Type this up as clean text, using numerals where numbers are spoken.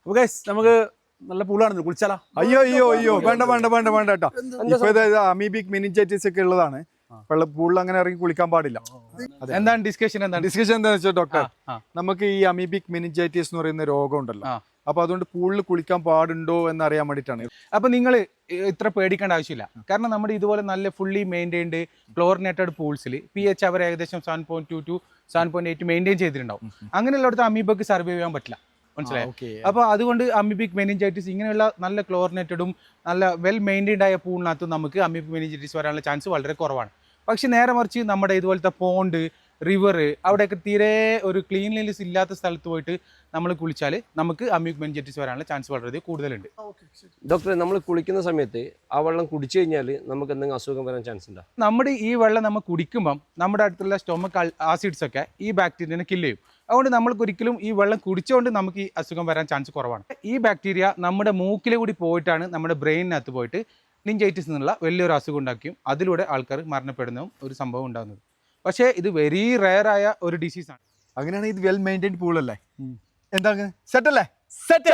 അപ്പൊ ഗൈസ് നമുക്ക് നല്ല പൂളാണ് കുളിച്ചാലോ? അയ്യോ വേണ്ട കേട്ടോ. ഇപ്പൊ അമീബിക് മെനിഞ്ചൈറ്റിസ് ഒക്കെ ഉള്ളതാണ്. പൂളിൽ അങ്ങനെ ഇറങ്ങി കുളിക്കാൻ പാടില്ല. എന്താണ് ഡിസ്കഷൻ എന്താണെന്ന് വെച്ചാൽ ഡോക്ടർ, നമുക്ക് ഈ അമീബിക് മെനിഞ്ചൈറ്റിസ് എന്ന് പറയുന്ന രോഗം ഉണ്ടല്ലോ, അപ്പൊ അതുകൊണ്ട് പൂളിൽ കുളിക്കാൻ പാടുണ്ടോ എന്ന് അറിയാൻ വേണ്ടിയിട്ടാണ്. അപ്പൊ നിങ്ങൾ ഇത്ര പേടിക്കേണ്ട ആവശ്യമില്ല. കാരണം നമ്മുടെ ഇതുപോലെ നല്ല ഫുള്ളി മെയിൻറ്റൈൻഡ് ക്ലോറിനേറ്റഡ് പൂൾസിൽ pH അവർ ഏകദേശം 7.2 to 7.8 മെയിൻറ്റെയിൻ ചെയ്തിട്ടുണ്ടാവും. അങ്ങനെയുള്ളടത്ത് അമീബക്ക് സർവൈവ് ചെയ്യാൻ പറ്റില്ല. മനസ്സിലായോ? അപ്പോൾ അതുകൊണ്ട് അമീബിക് മെനിഞ്ചൈറ്റിസ് ഇങ്ങനെയുള്ള നല്ല ക്ലോറിനേറ്റഡും നല്ല വെൽ മെയിൻറ്റൈൻഡ് ആയ പൂളിനകത്ത് നമുക്ക് അമീബിക് മെനിഞ്ചൈറ്റിസ് വരാനുള്ള ചാൻസ് വളരെ കുറവാണ്. പക്ഷെ നേരെ മറിച്ച് നമ്മുടെ ഇതുപോലത്തെ പോണ്ട്, റിവർ, അവിടെയൊക്കെ തീരെ ഒരു ക്ലീൻലിനെസ് ഇല്ലാത്ത സ്ഥലത്ത് പോയിട്ട് നമ്മൾ കുളിച്ചാൽ നമുക്ക് അമീബിക് മെനിഞ്ചൈറ്റിസ് വരാനുള്ള ചാൻസ് വളരെ കൂടുതലുണ്ട്. ഡോക്ടറെ, നമ്മൾ കുളിക്കുന്ന സമയത്ത് ആ വെള്ളം കുടിച്ചു കഴിഞ്ഞാൽ നമുക്ക് എന്തെങ്കിലും അസുഖം വരാൻ ചാൻസ് ഉണ്ടോ? നമ്മുടെ ഈ വെള്ളം നമ്മൾ കുടിക്കുമ്പം നമ്മുടെ അടുത്തുള്ള സ്റ്റൊമക് ആസിഡ്സ് ഒക്കെ ഈ ബാക്ടീരിയനെ കില്ല് ചെയ്യും. അതുകൊണ്ട് നമ്മൾക്ക് ഒരിക്കലും ഈ വെള്ളം കുടിച്ചുകൊണ്ട് നമുക്ക് ഈ അസുഖം വരാൻ ചാൻസ് കുറവാണ്. ഈ ബാക്ടീരിയ നമ്മുടെ മൂക്കിലെ കൂടി പോയിട്ടാണ് നമ്മുടെ ബ്രെയിനിനകത്ത് പോയിട്ട് മെനിഞ്ചൈറ്റിസ് എന്നുള്ള വലിയൊരു അസുഖം ഉണ്ടാക്കിയും അതിലൂടെ ആൾക്കാർ മരണപ്പെടുന്നതും ഒരു സംഭവം ഉണ്ടാകുന്നത്. പക്ഷേ ഇത് വെരി റെയർ ആയ ഒരു ഡിസീസാണ്. അങ്ങനെയാണെങ്കിൽ ഇത് വെൽ മെയിൻറ്റൈൻഡ് പൂളല്ലേ? എന്താണ് സെറ്റ് അല്ലേ? സെറ്റ്.